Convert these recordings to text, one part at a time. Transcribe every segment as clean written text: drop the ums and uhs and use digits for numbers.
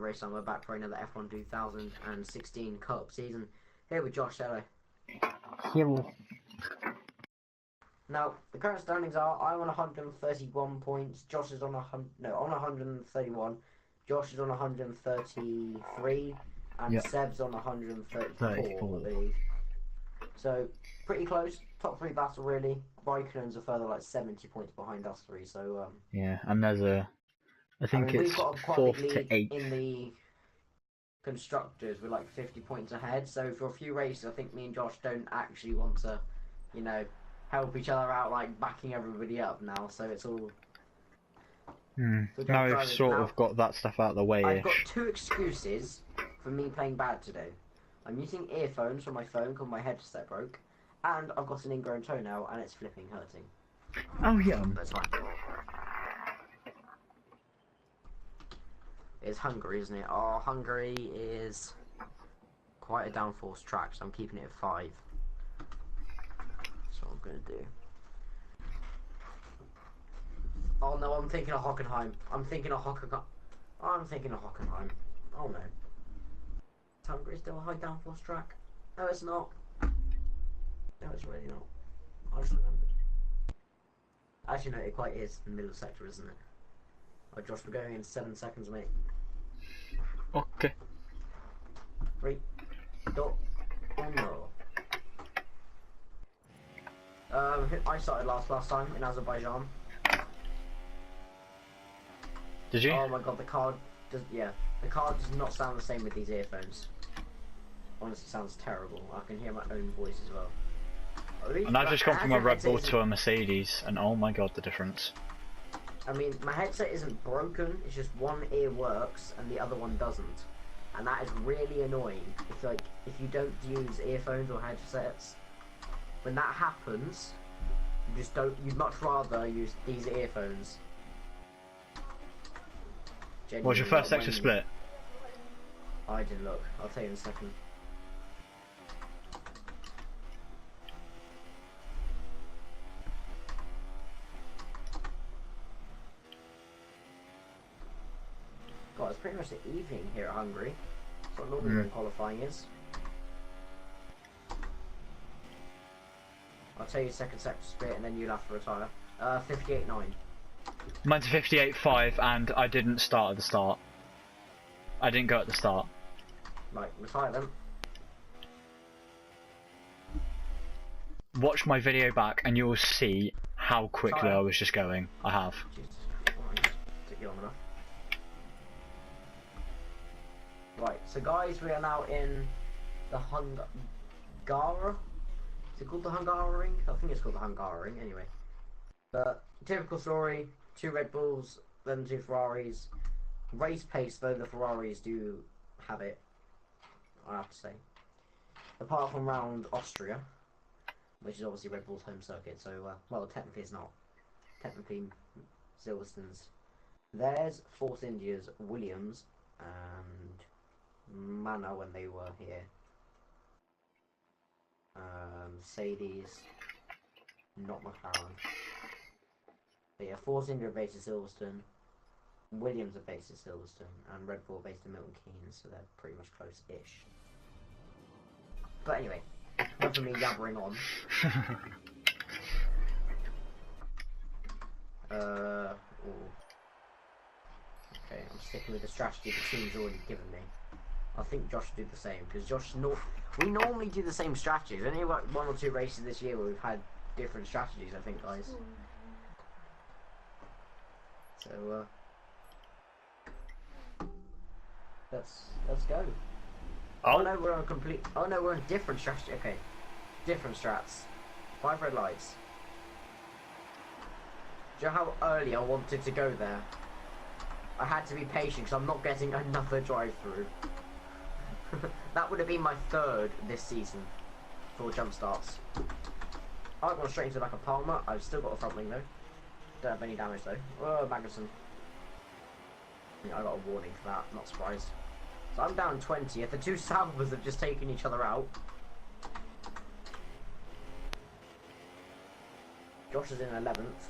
race and we're back for another F1 2016 Cup season. Here with Josh, hello. Hello. Now, the current standings are, I'm on 131 points, Josh is on 131, Josh is on 133, and Yep. Seb's on 134, 34. I believe. So, pretty close, top three battle really. Raikkonen's a further like 70 points behind us three, so Yeah, and there's I think we've it's got a quite 4th big to lead 8th. in the constructors. We're like 50 points ahead, so for a few races I think me and Josh don't actually want to, you know, help each other out, like backing everybody up now, so it's all... Now we've sort of got that stuff out of the way-ish. I've got two excuses for me playing bad today. I'm using earphones from my phone because my headset broke, and I've got an ingrown toenail and it's flipping hurting. Oh yeah. That's fine. It's Hungary, isn't it? Oh, Hungary is quite a downforce track, so I'm keeping it at 5. That's what I'm going to do. Oh no, I'm thinking of Hockenheim. I'm thinking of Hockenheim. Oh no. Is Hungary still a high downforce track? No, it's not. No, it's really not. I just remembered. Actually, no, it quite is in the middle sector, isn't it? Oh, Josh, we're going in 7 seconds, mate. Okay. 3, 2, 1. I started last time in Azerbaijan. Did you? Oh my god, the car does not sound the same with these earphones. Honestly, it sounds terrible. I can hear my own voice as well. And I've just gone from a Red Bull to a Mercedes, and oh my god, the difference. I mean, my headset isn't broken, it's just one ear works and the other one doesn't. And that is really annoying. It's like, if you don't use earphones or headsets, when that happens, you just don't, you'd much rather use these earphones. What was your first sector split? I didn't look, I'll tell you in a second. God, it's pretty much the evening here at Hungary. That's what normally qualifying is. I'll tell you second sector split and then you'll have to retire. 58.9. Mine's 58.5 and I didn't start at the start. I didn't go at the start. Right, retire them. Watch my video back and you'll see how quickly I was just going. I have. Jesus Christ, took you long enough. Right, so guys, we are now in the Hungara. Is it called the Hungara-ring? I think it's called the Hungara-ring, anyway. But, typical story, 2 Red Bulls, then 2 Ferraris. Race pace, though, the Ferraris do have it, I have to say. Apart from round Austria, which is obviously Red Bull's home circuit, so, well, technically it's not. Technically, Silverstone's. There's Force India's Williams, and Manor when they were here. Mercedes, not McLaren. But yeah, Force India are based in Silverstone, Williams are based in Silverstone, and Red Bull are based in Milton Keynes, so they're pretty much close-ish. But anyway, enough of me yabbering on. Okay, I'm sticking with the strategy the team's already given me. I think Josh should do the same, because we normally do the same strategies. Only like 1 or 2 races this year where we've had different strategies, I think, guys. So, let's go. Oh no, we're on different strategy. Okay, different strats. 5 red lights. Do you know how early I wanted to go there? I had to be patient because I'm not getting another drive-through. That would have been my 3rd this season for jump starts. I've gone straight into the back of Palmer. I've still got a front wing though. Don't have any damage though. Oh, Magnussen. Yeah, I got a warning for that. Not surprised. So I'm down 20. If the 2 Salvers have just taken each other out. Josh is in 11th.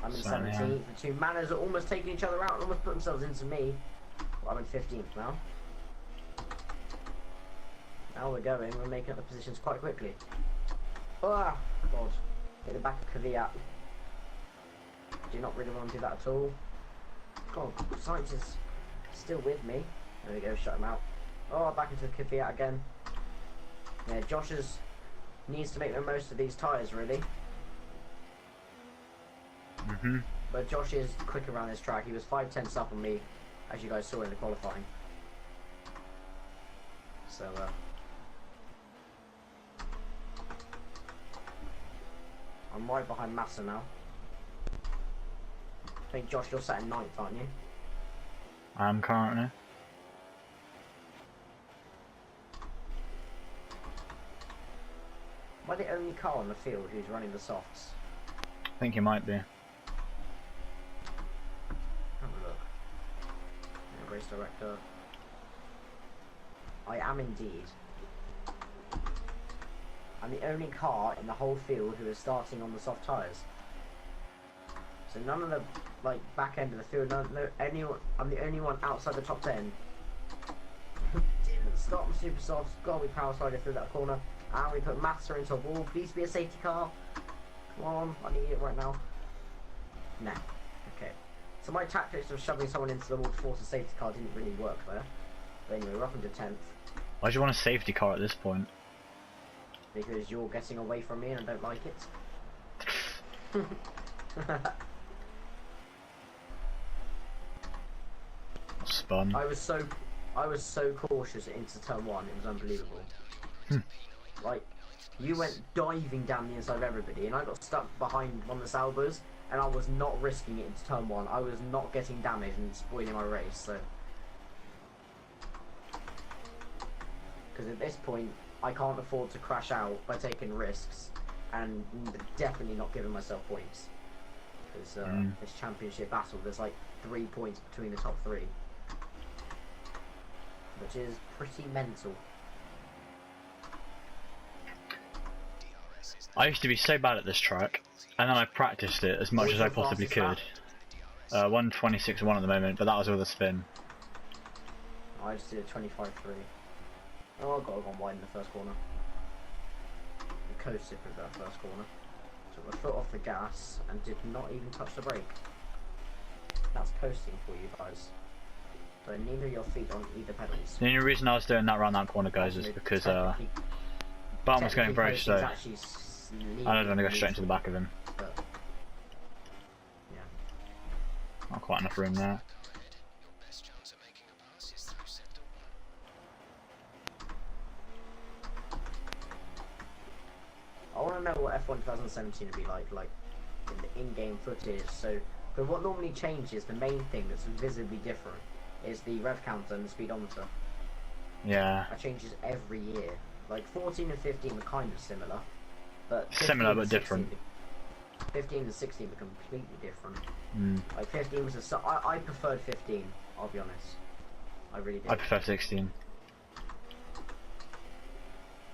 I'm in So, 17th. yeah. The two Manners are almost taking each other out and almost put themselves into me. Well, I'm in 15th now. Now we're going. We're making up the positions quite quickly. Ah, God. Hit the back of Kvyat. Do not really want to do that at all. God, Science is still with me. There we go, shut him out. Oh, back into Kvyat again. Yeah, needs to make the most of these tyres, really. But Josh is quick around this track. He was 5/10 up on me, as you guys saw in the qualifying. So, I'm right behind Massa now. I think, Josh, you're sat in 9th, aren't you? I am currently. Am I the only car on the field who's running the softs? I think you might be. Have a look. Yeah, race director. I am indeed. I'm the only car in the whole field who is starting on the soft tyres. So none of the back end of the field, I'm the only one outside the top 10 who didn't start on super softs. God, we power slided through that corner, and we put Massa into a wall. Please be a safety car. Come on, I need it right now. Nah. Okay. So my tactics of shoving someone into the wall to force a safety car didn't really work there. But anyway, we're up into 10th. Why do you want a safety car at this point? Because you're getting away from me and I don't like it. Spun. I was so cautious into turn 1, it was unbelievable. Like, you went diving down the inside of everybody and I got stuck behind one of the Salvos and I was not risking it into turn 1. I was not getting damage and spoiling my race, so. Because at this point, I can't afford to crash out by taking risks and definitely not giving myself points. Because this championship battle, there's like 3 points between the top 3. Which is pretty mental. I used to be so bad at this track, and then I practiced it as much as I possibly could. 1:26.1 at the moment, but that was with a spin. I just did a 25.3. Oh, I got gone wide in the first corner. I coasted through that first corner. Took my foot off the gas and did not even touch the brake. That's coasting for you guys. So neither your feet on either pedals. The only reason I was doing that around that corner, guys, is because Barn was going very slow. I don't want to go straight into the back of him. But, yeah. Not quite enough room there. I want to know what F1 2017 would be like in the in-game footage. So, but what normally changes, the main thing that's visibly different, is the rev counter and the speedometer. Yeah. That changes every year. Like 14 and 15 were kind of similar, but similar but different. 15 and 16 were completely different. Mm. Like 15 was I preferred 15. I'll be honest. I really did. I prefer 16.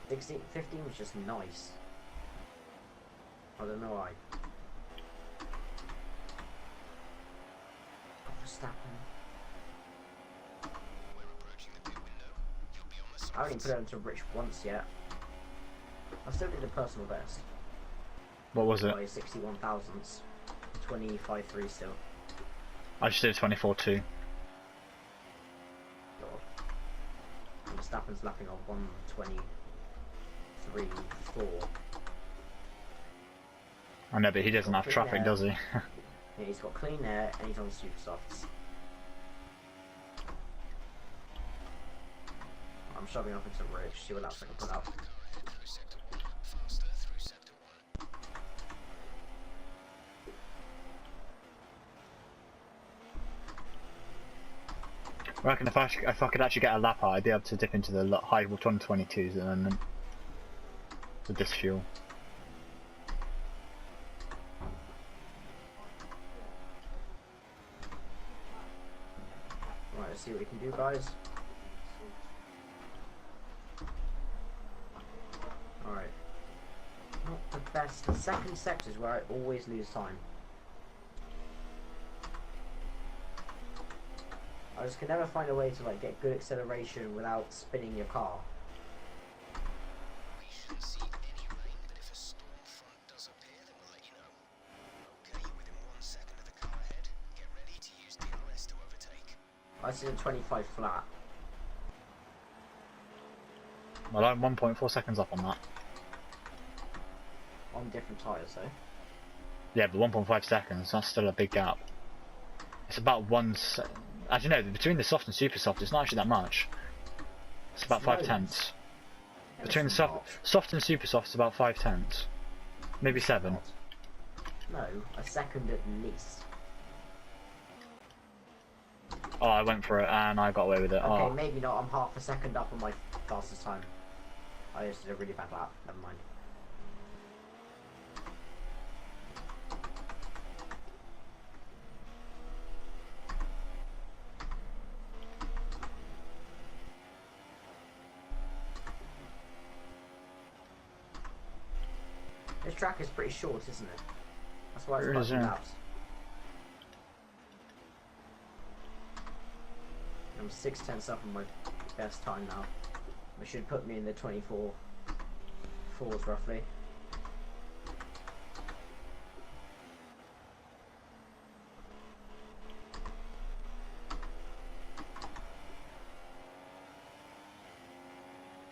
15 was just nice. I don't know why. Verstappen. I haven't even put it into Rich once yet. I still did a personal best. What was it? By 61 thousandths. 25.3 still. I just did 24.2. God. And Verstappen's lapping off 1:23.4. I know, but he doesn't have traffic, does he? Yeah, he's got clean air and he's on super softs. I'm shoving off into Rich, see what laps I can put up. I reckon if I could actually get a lap out, I'd be able to dip into the high 122s and then with this fuel. Right, let's see what we can do, guys. Alright. Not the best. The second sector is where I always lose time. I just can never find a way to like get good acceleration without spinning your car. We shouldn't see any rain, but if a storm front does appear, then we'll let you know. Okay, you're within 1 second of the car ahead. Get ready to use DRS to overtake. I see a 25 flat. Well, I'm 1.4 seconds up on that. On different tyres though. Yeah, but 1.5 seconds, that's still a big gap. It's about as you know, between the soft and super soft, it's not actually that much. It's about 5 tenths. Yeah, Between the it's not. soft and super soft, it's about 5 tenths. Maybe 7. No, a second at least. Oh, I went for it and I got away with it. Okay, Oh. maybe not. I'm half a second up on my fastest time. I just did a really bad lap. Never mind. This track is pretty short, isn't it? That's why it's It quite is, few yeah. laps. I'm 6 tenths up on my best time now. Which should put me in the 24 fours roughly.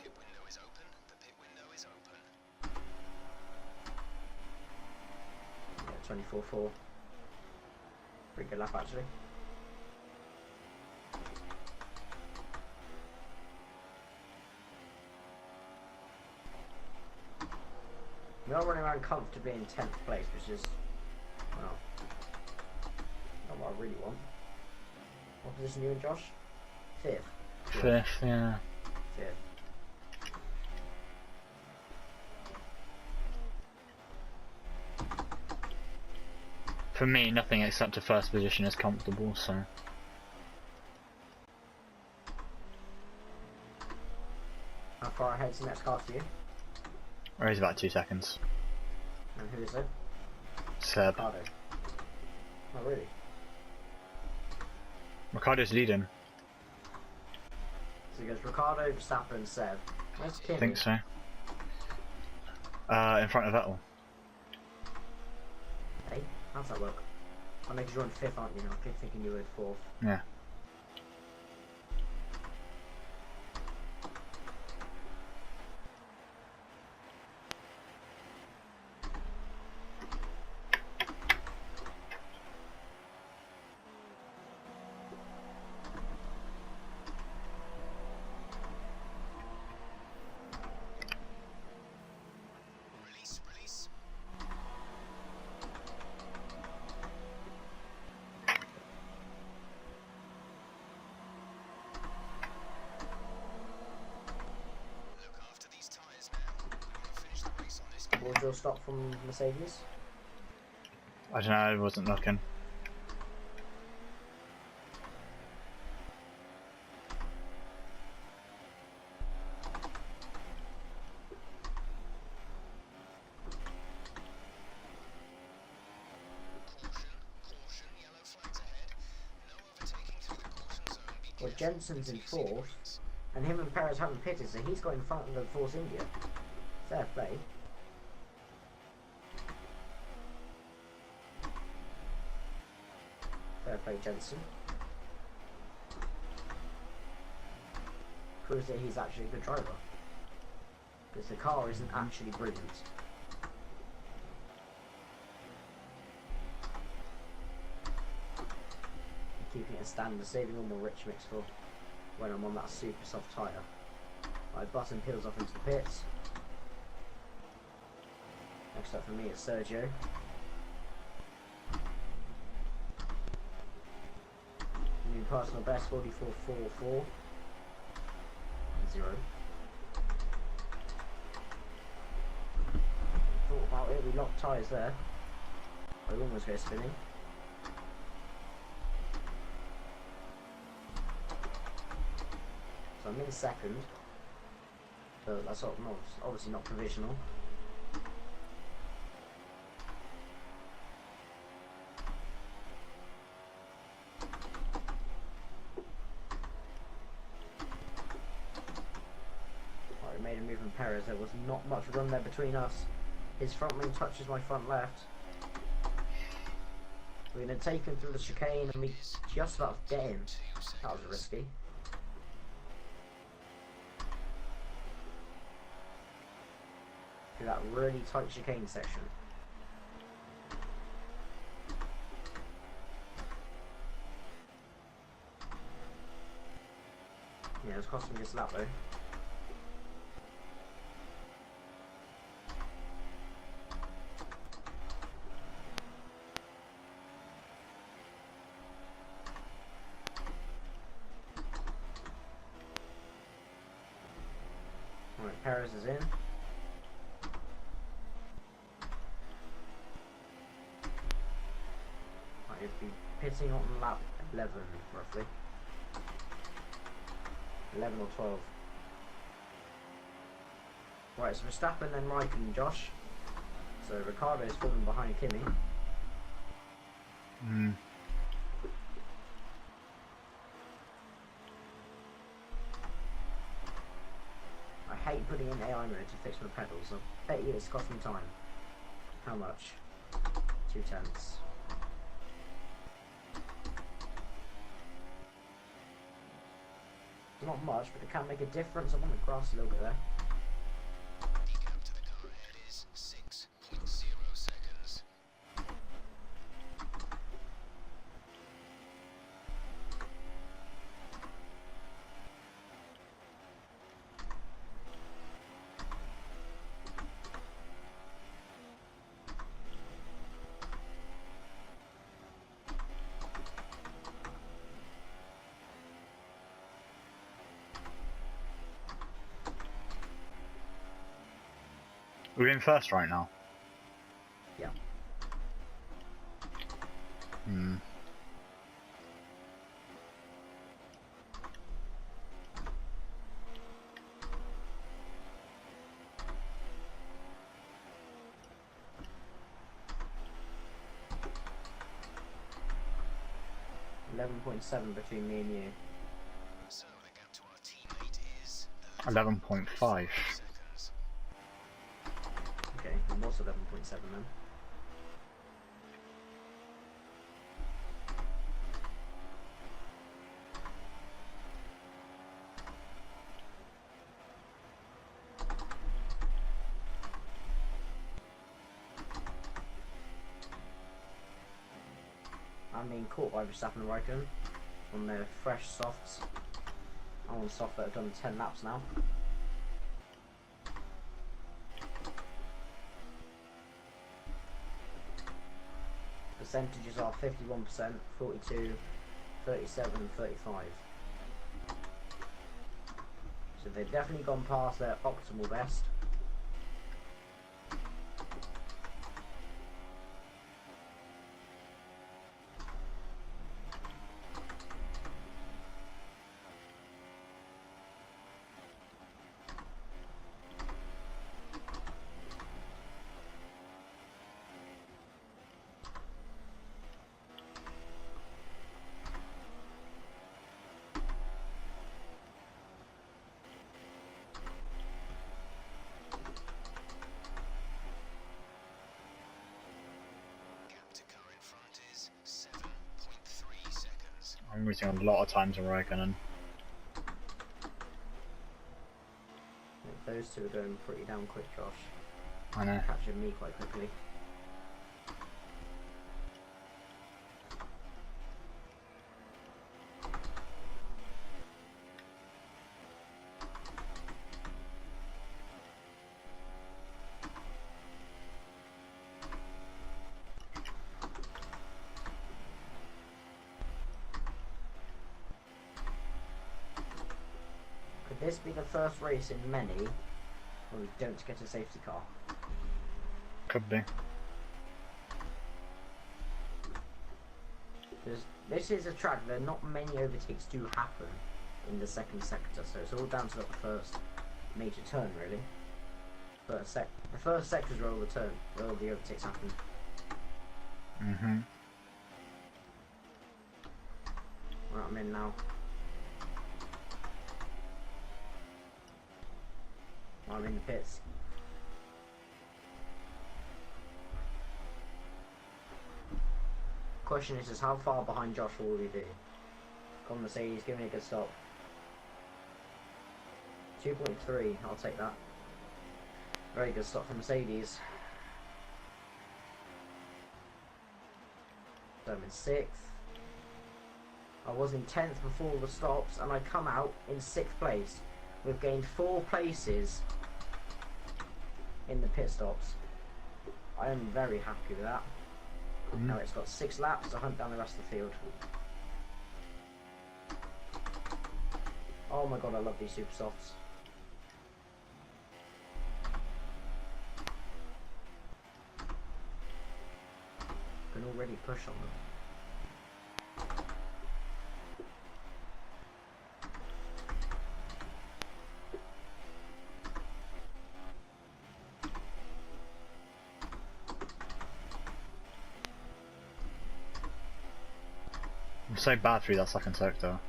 Pit window is open. The pit window is open. Yeah, 24.4. Pretty good lap actually. We are running around comfortably in 10th place, which is, well, not what I really want. What position are you in, Josh? 5th. 5th, yeah. 5th. For me, nothing except a first position is comfortable, so. How far ahead's the next car for you? Or is about 2 seconds. And who is it? Seb. Ricardo. Oh, really? Ricardo's leading. So he goes Ricardo, Verstappen, and Seb. Where's Kimi? I think so. In front of Vettel. Hey, how's that work? I know you're in 5th, aren't you? I keep thinking you were in 4th. Yeah. Release. Look after these tyres now. We want to finish the race on this. What was your stop from Mercedes? I don't know, I wasn't looking. Caution, yellow flags ahead. No overtaking through the caution zone. Be Well, careful Jensen's in until you see the 4th, brakes. and him and Perez haven't pitted, so he's got in front of the Force India. Fair play. Fair play, Jensen. Proves that he's actually a good driver. Because the car isn't actually brilliant. Keeping it a standard, saving all my rich mix for when I'm on that super soft tyre. Right, Button peels off into the pits. Next up for me is Sergio. New personal best 44.44. 0. Thought about it, we locked tyres there. I almost go spinning. So I'm in 2nd, but that's obviously not provisional. moving Perez. There was not much run there between us. His front wing touches my front left. We're going to take him through the chicane and we just about get him. That was risky. Through that really tight chicane section. Yeah, it was costing me just a lap though. Alright, Perez is in. Right, he'll be pitting on lap 11 roughly. 11 or 12. Right, so Verstappen then Raikkonen, Josh. So Ricardo is falling behind Kimi. I hate putting in AI mode to fix my pedals. I bet you it's cost me time. How much? 2/10. Not much, but it can make a difference. I'm on the grass a little bit there. The gap to the car ahead is 6.0 seconds. We're in first right now. Yeah. 11.7 between me and you. So the gap to our teammate is 11.5. seconds. Okay, I'm also 11.7 then. I'm being caught by Verstappen and Raikkonen on their fresh softs. I'm on soft that have done 10 laps now. Percentages are 51%, 42, 37 and 35. So they've definitely gone past their optimal best. Gap to car in front is 7.3 seconds. I'm losing a lot of time to Raikkonen. Those two are going pretty damn quick, Josh. I know. Captured me quite quickly. Could this be the first race in many where we don't get a safety car? Could be. Because this is a track where not many overtakes do happen in the second sector, so it's all down to the first major turn really. The first sector is where all the overtakes happen. Right, I'm in now. I'm in the pits. Question is how far behind Josh will we be? Come on, Mercedes, give me a good stop. 2.3, I'll take that. Very good stop for Mercedes. So I'm in 6th. I was in 10th before the stops, and I come out in 6th place. We've gained 4 places in the pit stops. I am very happy with that. Now it's got 6 laps to hunt down the rest of the field. Oh my god, I love these super softs. Can already push on them. I'm so bad through that second sector.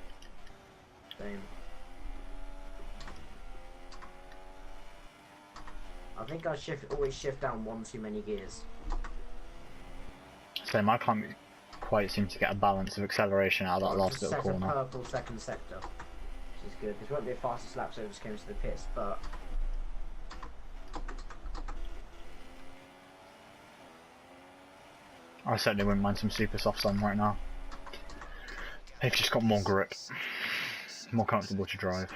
Same. I think I always shift down one too many gears. Same, I can't quite seem to get a balance of acceleration out of that last little corner. Set a purple second sector, which is good. This won't be the fastest lap, so it just comes to the pits, but I certainly wouldn't mind some super softs on right now. They've just got more grip, more comfortable to drive.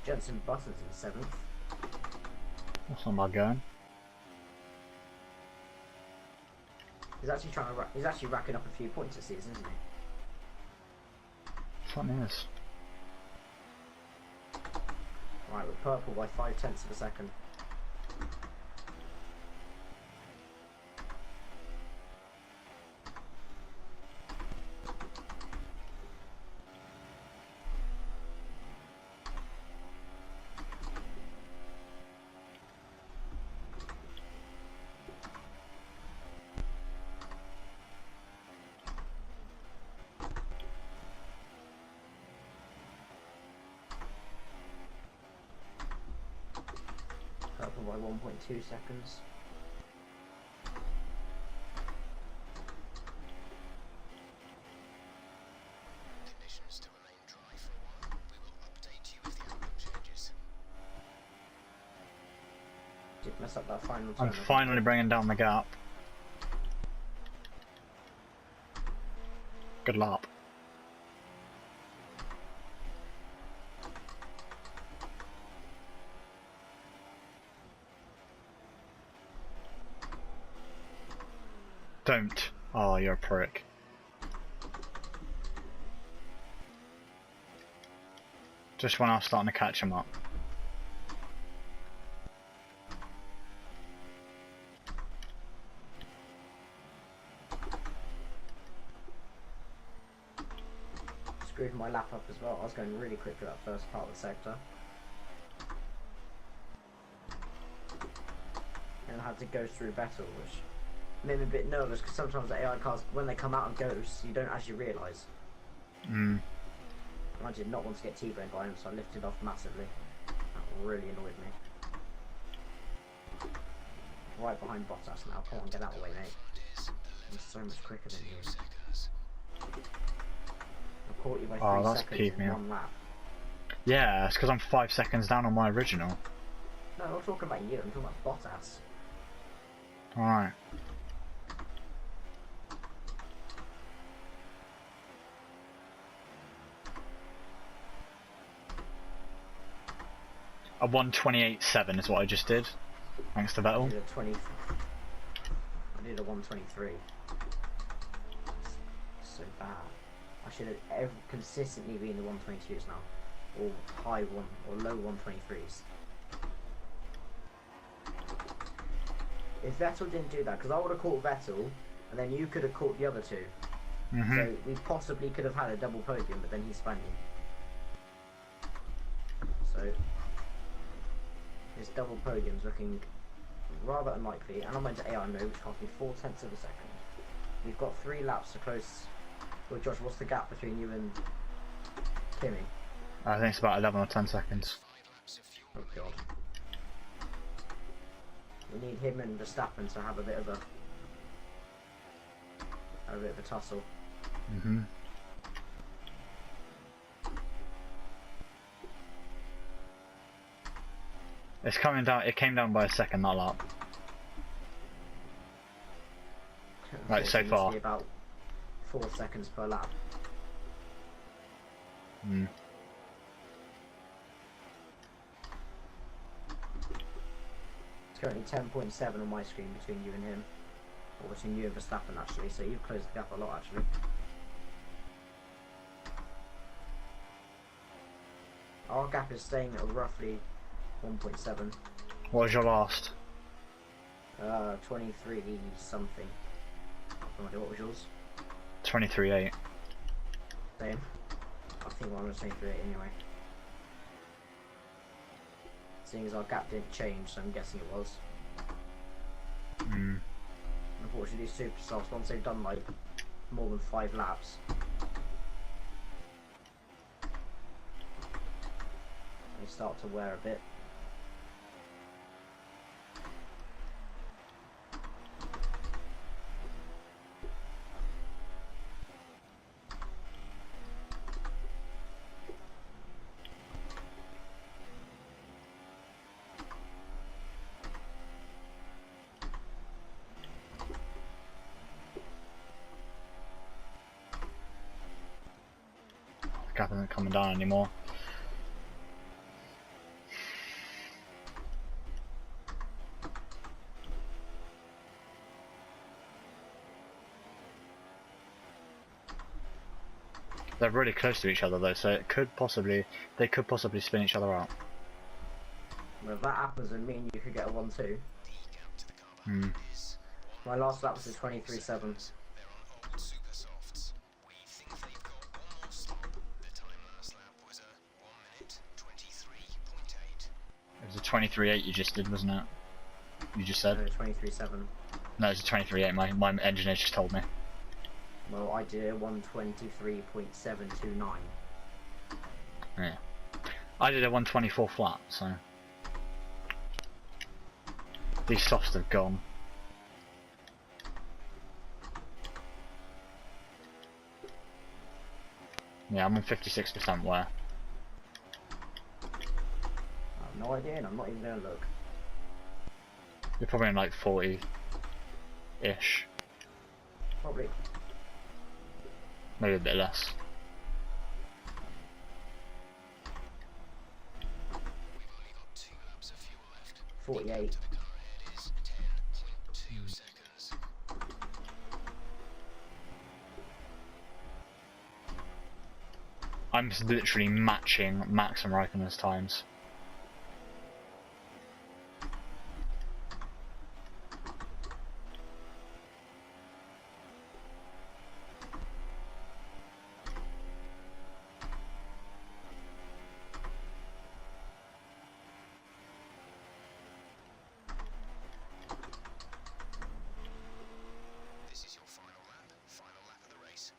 Jensen Buttons in 7th. That's not bad going. He's actually racking up a few points this season, isn't he? Certainly is. Right, we're purple by 0.5 of a second. Purple by 1.2 seconds. Conditions to remain dry for a while. We will update you if the outlook changes. Did mess up that final turn. I'm finally bringing down the gap. Good lap. Don't. Oh, you're a prick. Just when I was starting to catch him up. Screwed my lap up as well. I was going really quick for that first part of the sector. And I had to go through Vettel, which made me a bit nervous because sometimes the AI cars, when they come out of ghosts, you don't actually realise. And I did not want to get T-boned by him, so I lifted off massively. That really annoyed me. Right behind Bottas now. Come on, get out of the way, mate. I'm so much quicker than you. I caught you by 3 seconds in 1 lap. Yeah, it's because I'm 5 seconds down on my original. No, I'm not talking about you. I'm talking about Bottas. Alright. A 1:28.7 is what I just did, thanks to Vettel. I did a 1:23. So bad. I should have consistently been the 1:22s now, or high one or low 1:23s. If Vettel didn't do that, because I would have caught Vettel, and then you could have caught the other 2. So we possibly could have had a double podium, but then he spun you. double podium's looking rather unlikely, and I went to AI mode, which cost me 4/10 of a second. We've got 3 laps to close. Well, Josh, what's the gap between you and Kimmy? I think it's about 11 or 10 seconds. Oh god. We need him and Verstappen to have a bit of a tussle. Mhm. It's coming down. It came down by a second, not a lot. Right, so It used to far. be about 4 seconds per lap. Mm. It's currently 10.7 on my screen between you and him. Or between you and Verstappen actually, so you've closed the gap a lot actually. Our gap is staying at roughly 1.7. What was your last? 23 something. I have no idea, what was yours? 23.8. Same. I think mine was 23 anyway. Seeing as our gap didn't change, so I'm guessing it was. Mm. Unfortunately, these super softs, once they've done like more than 5 laps, they start to wear a bit. The gap isn't coming down anymore. They're really close to each other though, so they could possibly spin each other out. Well, if that happens, then me and you could get a 1-2. Hmm. My last lap was a 23.7. They're on old super softs. We think they've got one more stop. The time last lap was a 1 minute 23.8. It was a 23.8 you just did, wasn't it? You just said? 23.7. No, it was a 23.8. My engineer just told me. Well, I did a 123.729. Yeah. I did a 124 flat, so these softs have gone. Yeah, I'm on 56% wear. I have no idea, and I'm not even going to look. You're probably in like 40-ish, Probably. maybe a bit less. We've only got 2 laps of fuel left. 48. To the car ahead is 10.2 seconds. I'm literally matching Max and Raikkonen's times. This is your final lap of the race.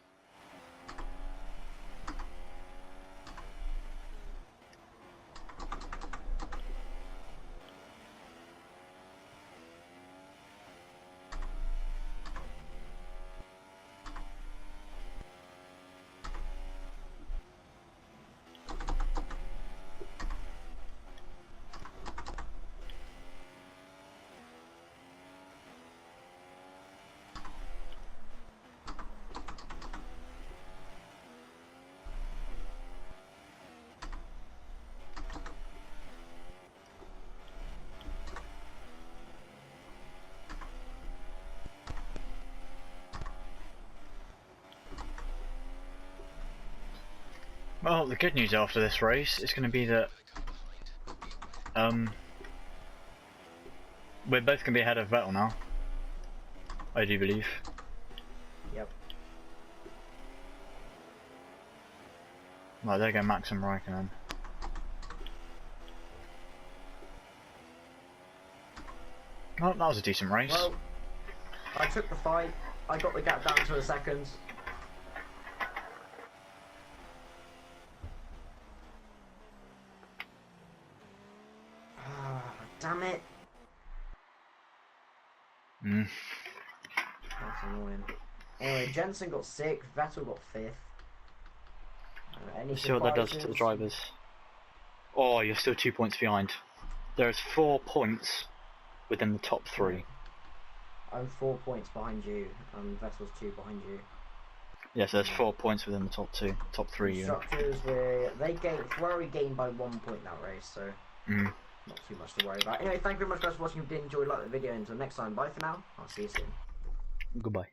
Well, the good news after this race is going to be that we're both going to be ahead of Vettel now. I do believe. Yep. Right, there go Max and Raikkonen. Well, that was a decent race. Well, I took the fight. I got the gap down to a second. Damn it. Mm. That's annoying. Anyway, Jensen got 6th, Vettel got 5th. Any Let's see what that does to the surprises? drivers. Oh, you're still 2 points behind. There's 4 points within the top 3. I'm 4 points behind you, and Vettel's 2 behind you. Yes, there's 4 points within the top 2, top 3. Constructors, Ferrari gained by 1 point that race, so not too much to worry about. Anyway, thank you very much guys for watching. If you did enjoy, like the video. Until next time, bye for now. I'll see you soon. Goodbye.